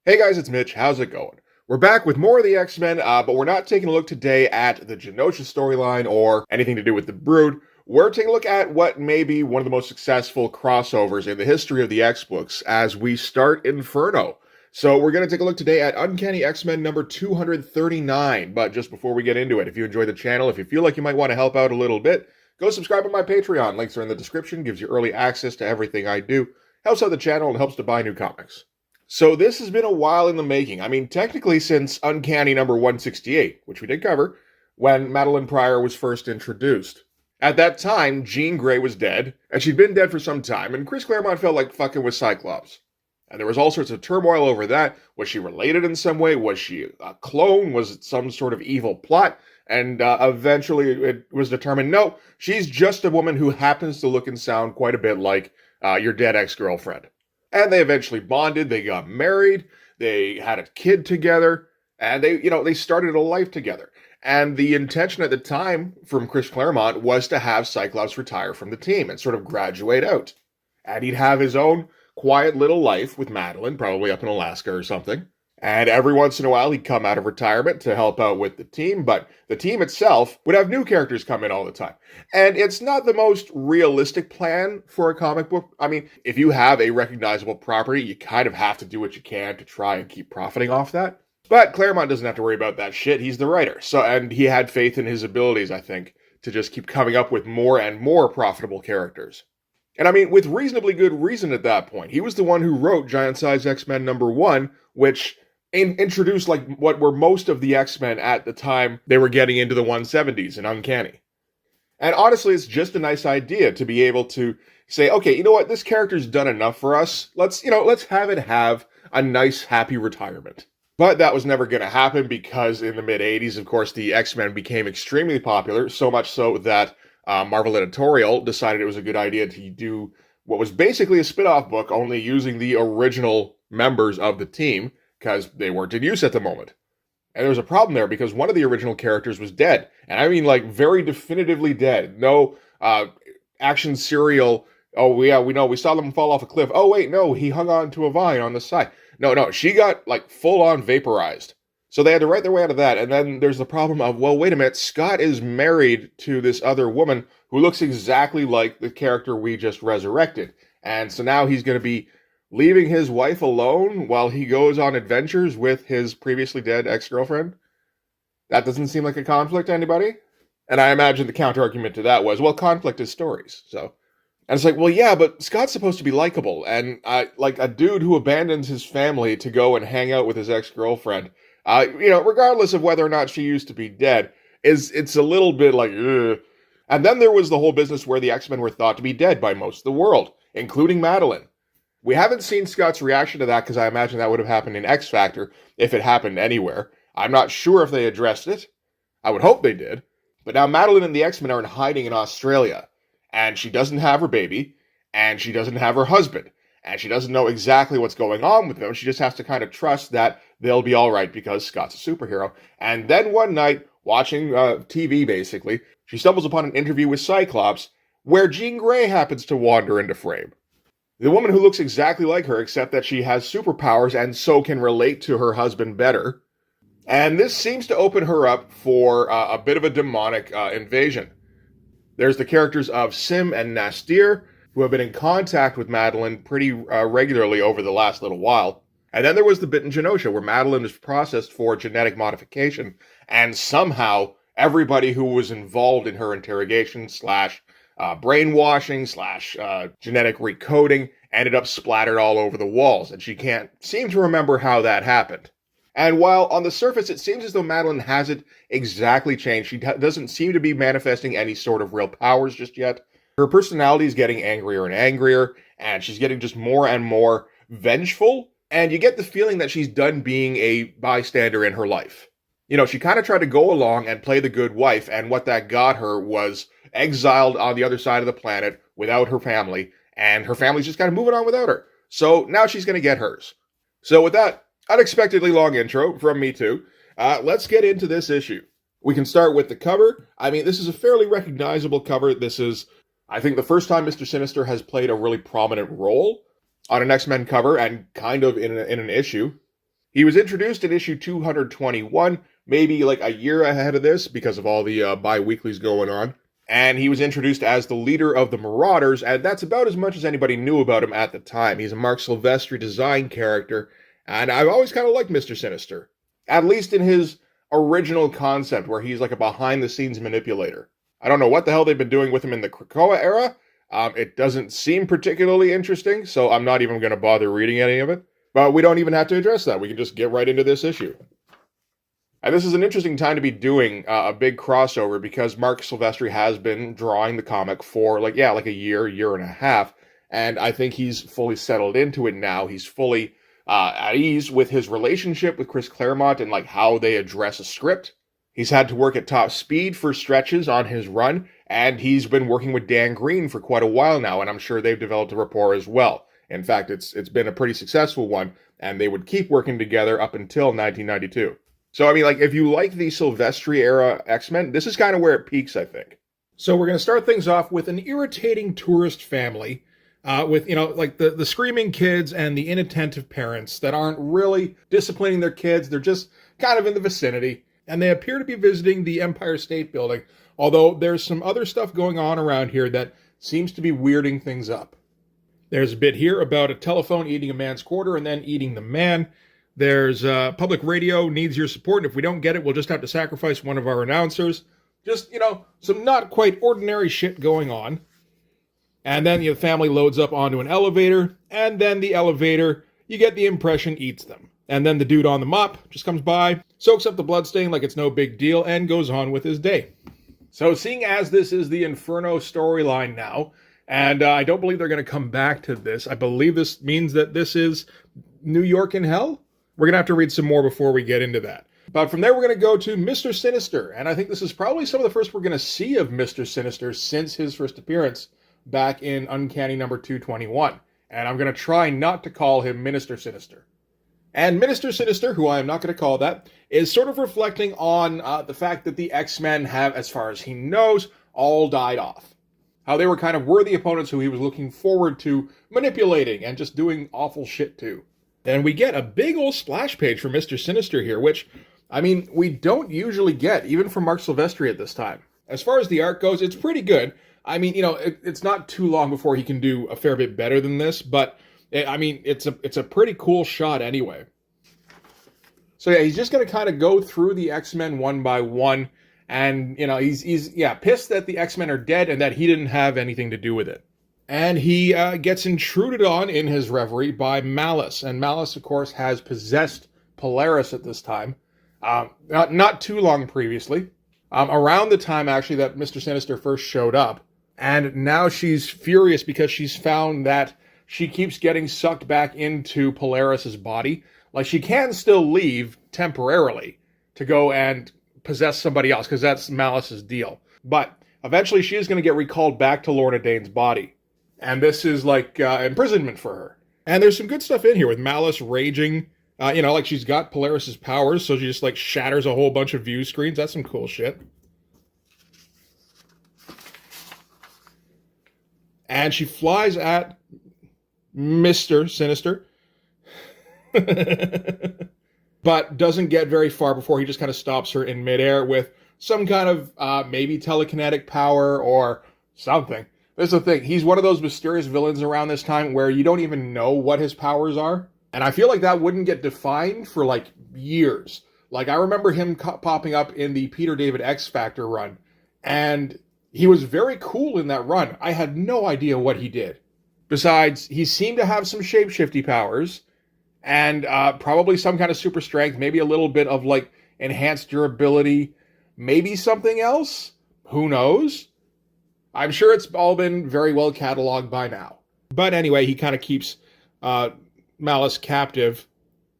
Hey guys, it's Mitch. How's it going? We're back with more of the X-Men, but we're not taking a look today at the Genosha storyline or anything to do with the Brood. We're taking a look at what may be one of the most successful crossovers in the history of the X-Books as we start Inferno. So we're going to take a look today at Uncanny X-Men number 239. But just before we get into it, if you enjoy the channel, if you feel like you might want to help out a little bit, go subscribe on my Patreon. Links are in the description, gives you early access to everything I do, helps out the channel, and helps to buy new comics. So this has been a while in the making. I mean, technically since Uncanny number 168, which we did cover, when Madeline Pryor was first introduced. At that time, Jean Grey was dead, and she'd been dead for some time, and Chris Claremont felt like fucking with Cyclops. And there was all sorts of turmoil over that. Was she related in some way? Was she a clone? Was it some sort of evil plot? And eventually it was determined, no, she's just a woman who happens to look and sound quite a bit like your dead ex-girlfriend. And they eventually bonded, they got married, they had a kid together, and they started a life together. And the intention at the time from Chris Claremont was to have Cyclops retire from the team and sort of graduate out. And he'd have his own quiet little life with Madeline, probably up in Alaska or something. And every once in a while, he'd come out of retirement to help out with the team, but the team itself would have new characters come in all the time. And it's not the most realistic plan for a comic book. I mean, if you have a recognizable property, you kind of have to do what you can to try and keep profiting off that. But Claremont doesn't have to worry about that shit. He's the writer. And he had faith in his abilities, I think, to just keep coming up with more and more profitable characters. And I mean, with reasonably good reason at that point. He was the one who wrote Giant Size X-Men number 1, which introduced like what were most of the X-Men at the time they were getting into the 170s in Uncanny. And honestly, it's just a nice idea to be able to say, okay, you know what, this character's done enough for us. Let's have it have a nice, happy retirement. But that was never going to happen because in the mid-80s, of course, the X-Men became extremely popular, so much so that Marvel Editorial decided it was a good idea to do what was basically a spin-off book, only using the original members of the team, because they weren't in use at the moment. And there was a problem there because one of the original characters was dead. And I mean, like, very definitively dead. No action serial, oh yeah, we know, we saw them fall off a cliff. Oh wait, no, he hung on to a vine on the side. No, she got, like, full-on vaporized. So they had to write their way out of that. And then there's the problem of, well, wait a minute, Scott is married to this other woman who looks exactly like the character we just resurrected. And so now he's going to be leaving his wife alone while he goes on adventures with his previously dead ex-girlfriend? That doesn't seem like a conflict to anybody? And I imagine the counter-argument to that was, well, conflict is stories, so. And it's like, well, yeah, but Scott's supposed to be likable, and like a dude who abandons his family to go and hang out with his ex-girlfriend, regardless of whether or not she used to be dead, it's a little bit like, ugh. And then there was the whole business where the X-Men were thought to be dead by most of the world, including Madeline. We haven't seen Scott's reaction to that because I imagine that would have happened in X Factor if it happened anywhere. I'm not sure if they addressed it. I would hope they did. But now Madeline and the X-Men are in hiding in Australia. And she doesn't have her baby. And she doesn't have her husband. And she doesn't know exactly what's going on with them. She just has to kind of trust that they'll be all right because Scott's a superhero. And then one night, watching TV basically, she stumbles upon an interview with Cyclops where Jean Grey happens to wander into frame. The woman who looks exactly like her, except that she has superpowers and so can relate to her husband better. And this seems to open her up for a bit of a demonic invasion. There's the characters of Sim and Nastir, who have been in contact with Madeline pretty regularly over the last little while. And then there was the bitten Genosha, where Madeline is processed for genetic modification, and somehow everybody who was involved in her interrogation brainwashing / genetic recoding ended up splattered all over the walls, and she can't seem to remember how that happened. And while on the surface it seems as though Madeline hasn't exactly changed, she doesn't seem to be manifesting any sort of real powers just yet. Her personality is getting angrier and angrier, and she's getting just more and more vengeful, and you get the feeling that she's done being a bystander in her life. You know, she kind of tried to go along and play the good wife, and what that got her was exiled on the other side of the planet without her family, and her family's just kind of moving on without her. So now she's going to get hers. So with that unexpectedly long intro from me too, let's get into this issue. We can start with the cover. I mean, this is a fairly recognizable cover. This is, I think, the first time Mr. Sinister has played a really prominent role on an X-Men cover and kind of in an issue. He was introduced in issue 221, maybe like a year ahead of this because of all the bi-weeklies going on. And he was introduced as the leader of the Marauders, and that's about as much as anybody knew about him at the time. He's a Mark Silvestri design character, and I've always kind of liked Mr. Sinister. At least in his original concept, where he's like a behind-the-scenes manipulator. I don't know what the hell they've been doing with him in the Krakoa era. It doesn't seem particularly interesting, so I'm not even going to bother reading any of it. But we don't even have to address that. We can just get right into this issue. And this is an interesting time to be doing a big crossover because Mark Silvestri has been drawing the comic for like a year and a half. And I think he's fully settled into it now. He's fully at ease with his relationship with Chris Claremont and like how they address a script. He's had to work at top speed for stretches on his run. And he's been working with Dan Green for quite a while now. And I'm sure they've developed a rapport as well. In fact, it's been a pretty successful one. And they would keep working together up until 1992. So, I mean, like, if you like the Silvestri-era X-Men, this is kind of where it peaks, I think. So we're going to start things off with an irritating tourist family with, like the screaming kids and the inattentive parents that aren't really disciplining their kids. They're just kind of in the vicinity. And they appear to be visiting the Empire State Building, although there's some other stuff going on around here that seems to be weirding things up. There's a bit here about a telephone eating a man's quarter and then eating the man. There's public radio needs your support, and if we don't get it, we'll just have to sacrifice one of our announcers. Just, some not quite ordinary shit going on. And then the family loads up onto an elevator, and then the elevator, you get the impression, eats them. And then the dude on the mop just comes by, soaks up the bloodstain like it's no big deal, and goes on with his day. So seeing as this is the Inferno storyline now, and I don't believe they're going to come back to this, I believe this means that this is New York in hell? We're going to have to read some more before we get into that. But from there, we're going to go to Mr. Sinister. And I think this is probably some of the first we're going to see of Mr. Sinister since his first appearance back in Uncanny number 221. And I'm going to try not to call him Minister Sinister. And Minister Sinister, who I am not going to call that, is sort of reflecting on the fact that the X-Men have, as far as he knows, all died off. How they were kind of worthy opponents who he was looking forward to manipulating and just doing awful shit to. And we get a big old splash page for Mr. Sinister here, which, I mean, we don't usually get, even from Mark Silvestri at this time. As far as the art goes, it's pretty good. I mean, it's not too long before he can do a fair bit better than this, but, it's a pretty cool shot anyway. So yeah, he's just going to kind of go through the X-Men one by one, and, he's pissed that the X-Men are dead and that he didn't have anything to do with it. And he gets intruded on in his reverie by Malice. And Malice, of course, has possessed Polaris at this time. Not too long previously. Around the time, actually, that Mr. Sinister first showed up. And now she's furious because she's found that she keeps getting sucked back into Polaris's body. Like, she can still leave temporarily to go and possess somebody else, because that's Malice's deal. But eventually she is going to get recalled back to Lorna Dane's body. And this is like imprisonment for her. And there's some good stuff in here with Malice raging. Like she's got Polaris's powers, so she just like shatters a whole bunch of view screens. That's some cool shit. And she flies at Mr. Sinister. But doesn't get very far before he just kind of stops her in midair with some kind of maybe telekinetic power or something. This is the thing. He's one of those mysterious villains around this time where you don't even know what his powers are. And I feel like that wouldn't get defined for like years. Like I remember him popping up in the Peter David X Factor run. And he was very cool in that run. I had no idea what he did. Besides, he seemed to have some shapeshifty powers. And probably some kind of super strength. Maybe a little bit of like enhanced durability. Maybe something else. Who knows? I'm sure it's all been very well cataloged by now. But anyway, he kind of keeps Malice captive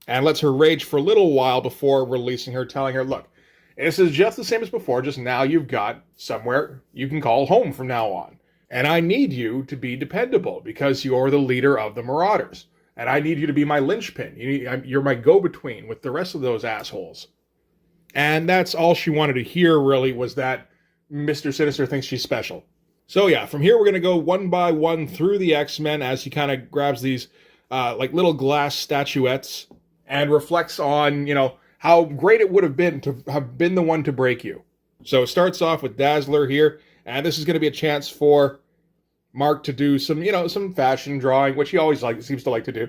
and lets her rage for a little while before releasing her, telling her, look, this is just the same as before, just now you've got somewhere you can call home from now on. And I need you to be dependable because you're the leader of the Marauders. And I need you to be my linchpin. You're my go-between with the rest of those assholes. And that's all she wanted to hear, really, was that Mr. Sinister thinks she's special. So yeah, from here we're going to go one by one through the X-Men as he kind of grabs these like little glass statuettes and reflects on, how great it would have been to have been the one to break you. So it starts off with Dazzler here, and this is going to be a chance for Mark to do some fashion drawing, which he always seems to like to do.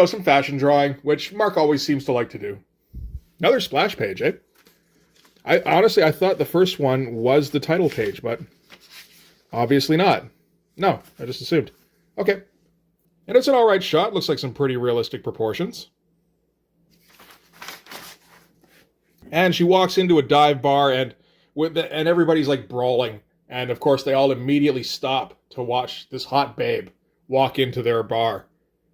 Some fashion drawing, which Mark always seems to like to do. Another splash page, eh? I thought the first one was the title page, but obviously not. No, I just assumed. Okay. And it's an alright shot. Looks like some pretty realistic proportions. And she walks into a dive bar, and everybody's like brawling. And of course, they all immediately stop to watch this hot babe walk into their bar.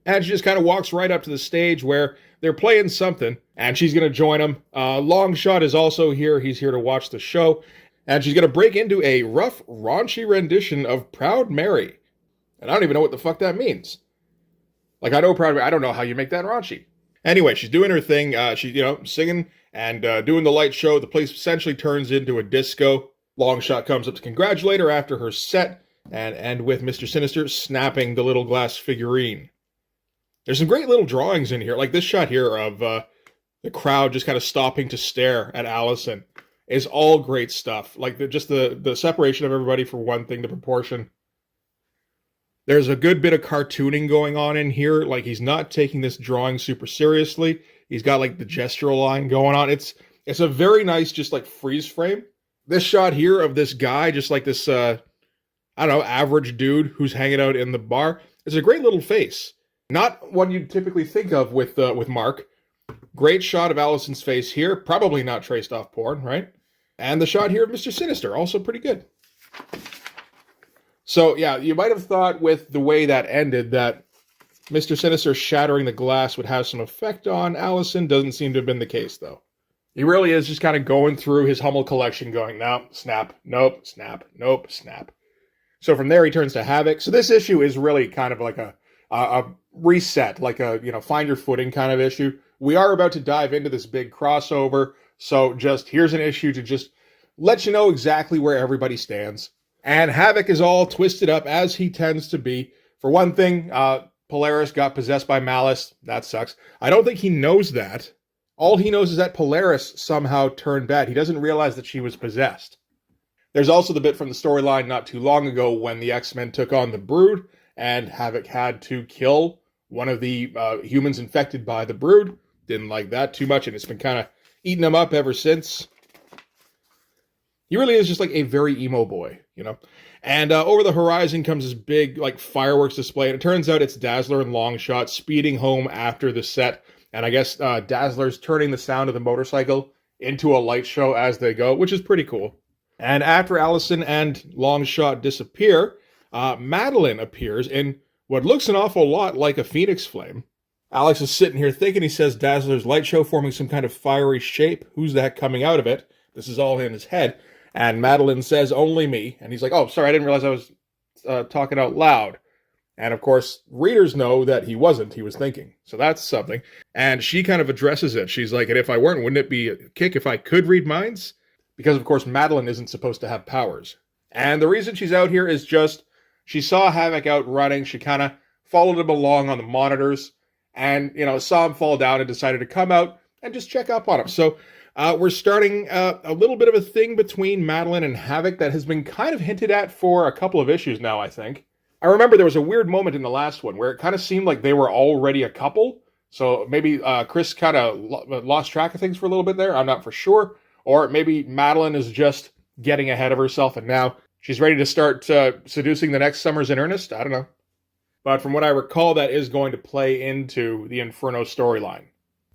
And she just kind of walks right up to the stage where they're playing something, and she's going to join them. Longshot is also here. He's here to watch the show. And she's going to break into a rough, raunchy rendition of Proud Mary. And I don't even know what the fuck that means. Like, I know Proud Mary. I don't know how you make that raunchy. Anyway, she's doing her thing. She's, singing and doing the light show. The place essentially turns into a disco. Longshot comes up to congratulate her after her set, and end with Mr. Sinister snapping the little glass figurine. There's some great little drawings in here, like this shot here of the crowd just kind of stopping to stare at Allison is all great stuff. Like the separation of everybody for one thing, the proportion. There's a good bit of cartooning going on in here. Like, he's not taking this drawing super seriously. He's got like the gestural line going on. It's a very nice just like freeze frame. This shot here of this guy, just like this average dude who's hanging out in the bar. It's a great little face. Not one you'd typically think of with Mark. Great shot of Allison's face here. Probably not traced off porn, right? And the shot here of Mr. Sinister, also pretty good. So, yeah, you might have thought with the way that ended that Mr. Sinister shattering the glass would have some effect on Allison. Doesn't seem to have been the case, though. He really is just kind of going through his Hummel collection going, no, snap, nope, snap, nope, snap. So from there, he turns to Havoc. So this issue is really kind of like a reset, like a find your footing kind of issue. We are about to dive into this big crossover, so just here's an issue to just let you know exactly where everybody stands. And Havoc is all twisted up, as he tends to be. For one thing, Polaris got possessed by Malice. That sucks. I don't think he knows that. All he knows is that Polaris somehow turned bad. He doesn't realize that she was possessed. There's also the bit from the storyline not too long ago when the X-Men took on the Brood, and Havoc had to kill one of the humans infected by the Brood. Didn't like that too much, and it's been kind of eating him up ever since. He really is just like a very emo boy, And over the horizon comes this big like fireworks display, and it turns out it's Dazzler and Longshot speeding home after the set. And I guess Dazzler's turning the sound of the motorcycle into a light show as they go, which is pretty cool. And after Allison and Longshot disappear, Madeline appears in what looks an awful lot like a phoenix flame. Alex is sitting here thinking, he says Dazzler's light show forming some kind of fiery shape. Who's that coming out of it? This is all in his head. And Madeline says, only me. And he's like, oh, sorry, I didn't realize I was talking out loud. And of course, readers know that he wasn't. He was thinking. So that's something. And she kind of addresses it. She's like, and if I weren't, wouldn't it be a kick if I could read minds? Because, of course, Madeline isn't supposed to have powers. And the reason she's out here is just, she saw Havoc out running. She kind of followed him along on the monitors. And, saw him fall down and decided to come out and just check up on him. So we're starting a little bit of a thing between Madeline and Havoc that has been kind of hinted at for a couple of issues now, I think. I remember there was a weird moment in the last one where it kind of seemed like they were already a couple. So maybe Chris kind of lost track of things for a little bit there. I'm not for sure. Or maybe Madeline is just getting ahead of herself and now she's ready to start seducing the next Summers in earnest. I don't know. But from what I recall, that is going to play into the Inferno storyline.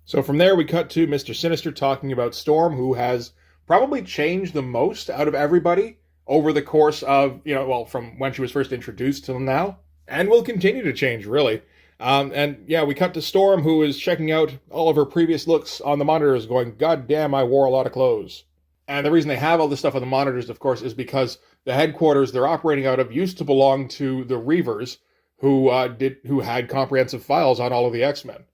So from there, we cut to Mr. Sinister talking about Storm, who has probably changed the most out of everybody over the course of, from when she was first introduced till now. And will continue to change, really. We cut to Storm, who is checking out all of her previous looks on the monitors, going, God damn, I wore a lot of clothes. And the reason they have all this stuff on the monitors, of course, is because the headquarters they're operating out of used to belong to the Reavers, who had comprehensive files on all of the X-Men.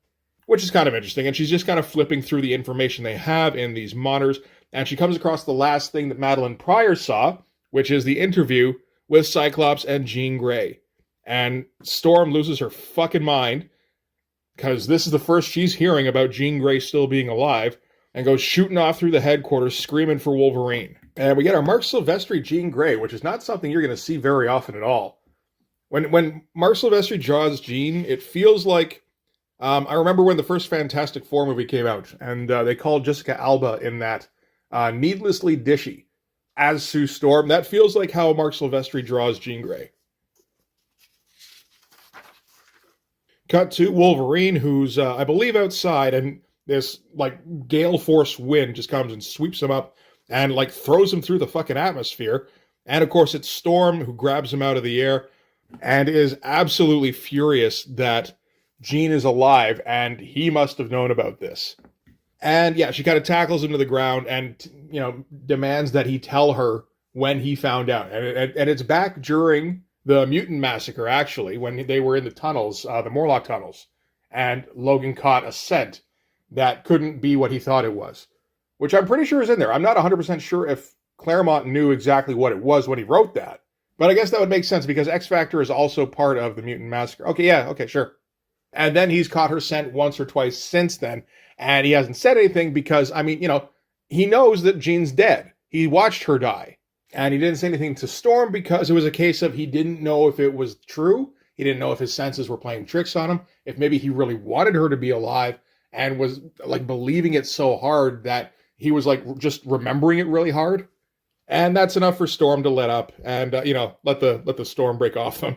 Which is kind of interesting, and she's just kind of flipping through the information they have in these monitors, and she comes across the last thing that Madeline Pryor saw, which is the interview with Cyclops and Jean Grey. And Storm loses her fucking mind, because this is the first she's hearing about Jean Grey still being alive, and goes shooting off through the headquarters screaming for Wolverine. And we get our Mark Silvestri Jean Grey, which is not something you're going to see very often at all. When Mark Silvestri draws Jean, it feels like, I remember when the first Fantastic Four movie came out, and they called Jessica Alba in that needlessly dishy as Sue Storm. That feels like how Mark Silvestri draws Jean Grey. Cut to Wolverine, who's, I believe, outside, and this, like, gale force wind just comes and sweeps him up and, like, throws him through the fucking atmosphere. And, of course, it's Storm who grabs him out of the air and is absolutely furious that Jean is alive, and he must have known about this. And, yeah, she kind of tackles him to the ground and, you know, demands that he tell her when he found out. And it's back during the mutant massacre, actually, when they were in the tunnels, the Morlock tunnels, and Logan caught a scent that couldn't be what he thought it was, which I'm pretty sure is in there. I'm not 100% sure if Claremont knew exactly what it was when he wrote that, but I guess that would make sense because X-Factor is also part of the mutant massacre. Okay, yeah, okay, sure. And then he's caught her scent once or twice since then, and he hasn't said anything because, I mean, you know, he knows that Jean's dead. He watched her die. And he didn't say anything to Storm because it was a case of he didn't know if it was true. He didn't know if his senses were playing tricks on him. If maybe he really wanted her to be alive and was like believing it so hard that he was like just remembering it really hard. And that's enough for Storm to let up and, you know, let the storm break off him.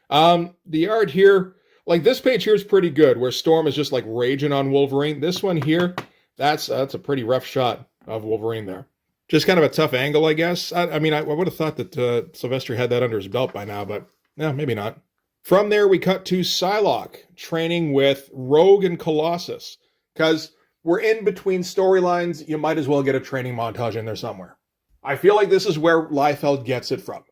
The art here, like this page here is pretty good where Storm is just like raging on Wolverine. This one here, that's a pretty rough shot of Wolverine there. Just kind of a tough angle, I guess. I mean, I would have thought that Silvestri had that under his belt by now, but yeah, maybe not. From there, we cut to Psylocke training with Rogue and Colossus. Because we're in between storylines, you might as well get a training montage in there somewhere. I feel like this is where Liefeld gets it from.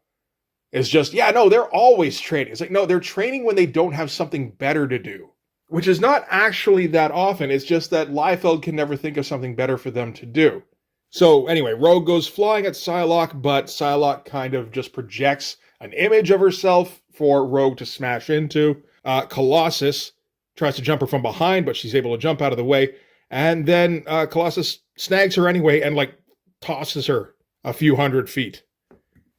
It's just, yeah, no, they're always training. It's like, no, they're training when they don't have something better to do. Which is not actually that often. It's just that Liefeld can never think of something better for them to do. So anyway, Rogue goes flying at Psylocke, but Psylocke kind of just projects an image of herself for Rogue to smash into. Colossus tries to jump her from behind, but she's able to jump out of the way. And then Colossus snags her anyway and like tosses her a few hundred feet.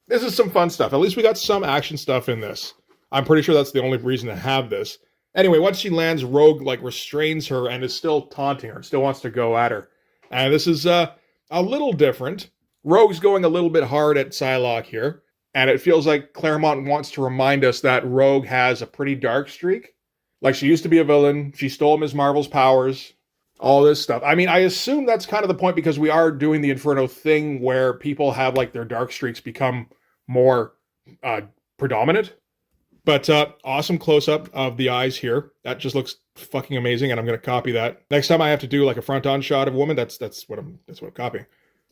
This is some fun stuff. At least we got some action stuff in this. I'm pretty sure that's the only reason to have this. Anyway, once she lands, Rogue like restrains her and is still taunting her, still wants to go at her. And this is a little different. Rogue's going a little bit hard at Psylocke here, and it feels like Claremont wants to remind us that Rogue has a pretty dark streak. Like, she used to be a villain, she stole Ms. Marvel's powers, all this stuff. I mean, I assume that's kind of the point because we are doing the Inferno thing where people have, like, their dark streaks become more predominant. But awesome close-up of the eyes here. That just looks fucking amazing, and I'm going to copy that. Next time I have to do like a front-on shot of a woman, that's what I'm copying.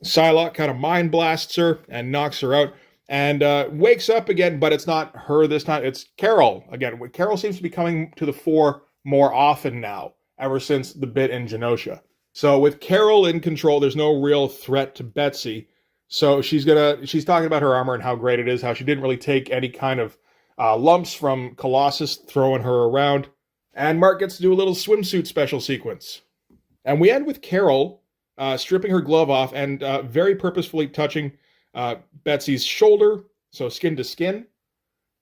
Psylocke kind of mind blasts her and knocks her out, and wakes up again, but it's not her this time. It's Carol again. Carol seems to be coming to the fore more often now, ever since the bit in Genosha. So with Carol in control, there's no real threat to Betsy. So she's talking about her armor and how great it is, how she didn't really take any kind of lumps from Colossus throwing her around. And Mark gets to do a little swimsuit special sequence. And we end with Carol stripping her glove off and very purposefully touching Betsy's shoulder, so skin to skin.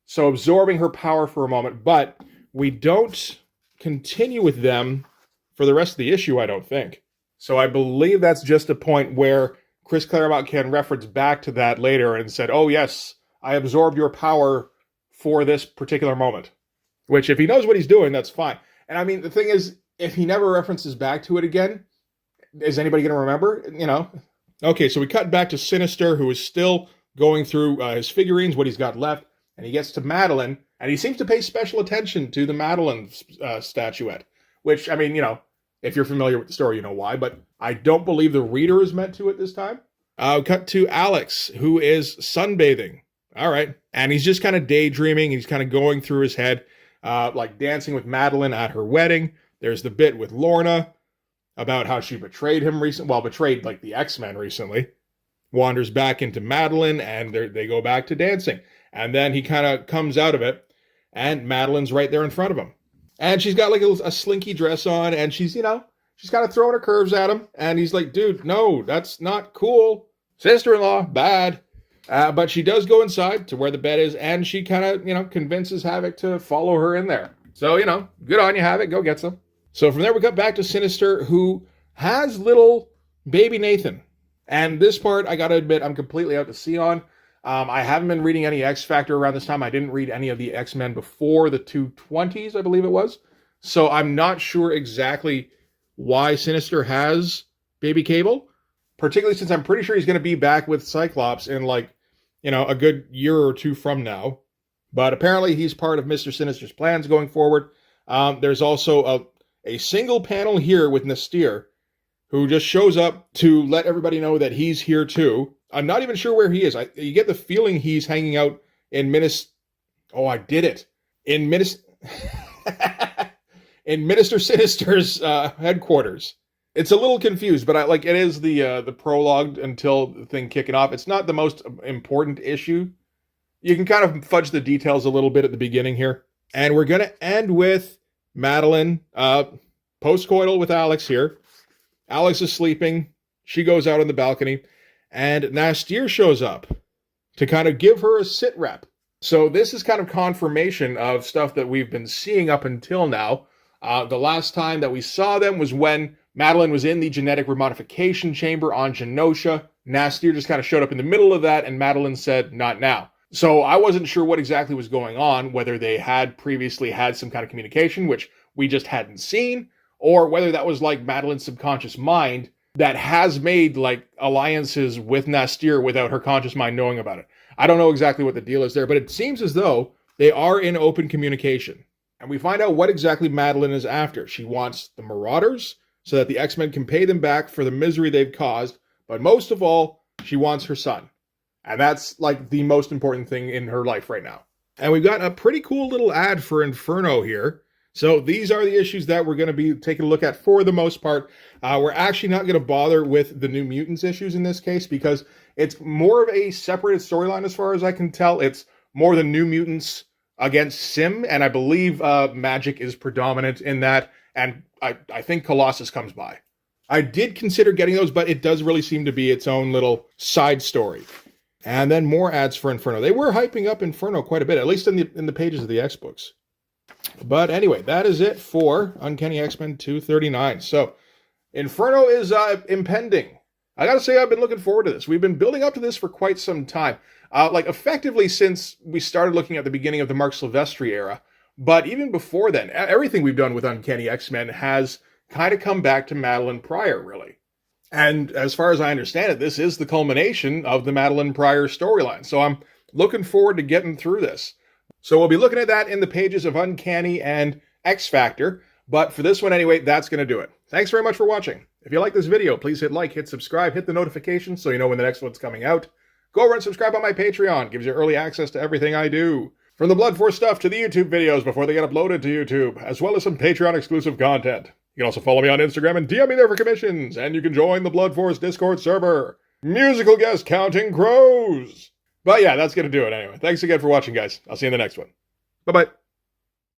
So absorbing her power for a moment. But we don't continue with them for the rest of the issue, I don't think. So I believe that's just a point where Chris Claremont can reference back to that later and said, oh yes, I absorbed your power for this particular moment. Which, if he knows what he's doing, that's fine. And I mean, the thing is, if he never references back to it again, is anybody going to remember? You know? Okay, so we cut back to Sinister, who is still going through his figurines, what he's got left, and he gets to Madeline, and he seems to pay special attention to the Madeline statuette. Which, I mean, you know, if you're familiar with the story, you know why, but I don't believe the reader is meant to at this time. Cut to Alex, who is sunbathing. All right. And he's just kind of daydreaming. He's kind of going through his head, like dancing with Madeline at her wedding. There's the bit with Lorna about how she betrayed him recently. Well, betrayed like the X-Men recently. Wanders back into Madeline and they go back to dancing. And then he kind of comes out of it and Madeline's right there in front of him. And she's got like a slinky dress on, and she's, she's kind of throwing her curves at him. And he's like, dude, no, that's not cool. Sister-in-law, bad. But she does go inside to where the bed is, and she kind of, convinces Havoc to follow her in there. So, good on you, Havoc. Go get some. So from there, we cut back to Sinister, who has little baby Nathan. And this part, I got to admit, I'm completely out to sea on. I haven't been reading any X Factor around this time. I didn't read any of the X-Men before the 220s, I believe it was. So I'm not sure exactly why Sinister has baby Cable, particularly since I'm pretty sure he's going to be back with Cyclops in a good year or two from now. But apparently he's part of Mr. Sinister's plans going forward. There's also a single panel here with Nastir, who just shows up to let everybody know that he's here too. I'm not even sure where he is. You get the feeling he's hanging out in in Minister Sinister's headquarters. It's a little confused, but it is the prologue until the thing kicking off. It's not the most important issue. You can kind of fudge the details a little bit at the beginning here. And we're going to end with Madeline post-coital with Alex here. Alex is sleeping. She goes out on the balcony. And Nastir shows up to kind of give her a sit rep. So this is kind of confirmation of stuff that we've been seeing up until now. The last time that we saw them was when Madeline was in the genetic remodification chamber on Genosha. Nastir just kind of showed up in the middle of that, and Madeline said, not now. So I wasn't sure what exactly was going on, whether they had previously had some kind of communication, which we just hadn't seen, or whether that was like Madeline's subconscious mind that has made alliances with Nastir without her conscious mind knowing about it. I don't know exactly what the deal is there, but it seems as though they are in open communication. And we find out what exactly Madeline is after. She wants the Marauders so that the X-Men can pay them back for the misery they've caused. But most of all, she wants her son. And that's the most important thing in her life right now. And we've got a pretty cool little ad for Inferno here. So these are the issues that we're going to be taking a look at for the most part. We're actually not going to bother with the New Mutants issues in this case because it's more of a separated storyline as far as I can tell. It's more the New Mutants against Sim, and I believe Magic is predominant in that, and I think Colossus comes by. I did consider getting those, but it does really seem to be its own little side story. And then more ads for Inferno. They were hyping up Inferno quite a bit, at least in the pages of the X books. But anyway, that is it for Uncanny X-Men 239. So, Inferno is impending. I gotta say, I've been looking forward to this. We've been building up to this for quite some time. Effectively since we started looking at the beginning of the Mark Silvestri era. But even before then, everything we've done with Uncanny X-Men has kind of come back to Madeline Pryor, really. And as far as I understand it, this is the culmination of the Madeline Pryor storyline. So I'm looking forward to getting through this. So we'll be looking at that in the pages of Uncanny and X Factor. But for this one anyway, that's going to do it. Thanks very much for watching. If you like this video, please hit like, hit subscribe, hit the notifications so you know when the next one's coming out. Go over and subscribe on my Patreon. Gives you early access to everything I do. From the Blood Force stuff to the YouTube videos before they get uploaded to YouTube, as well as some Patreon exclusive content. You can also follow me on Instagram and DM me there for commissions, and you can join the Blood Force Discord server. Musical guest Counting Crows. But yeah, that's going to do it anyway. Thanks again for watching, guys. I'll see you in the next one. Bye-bye.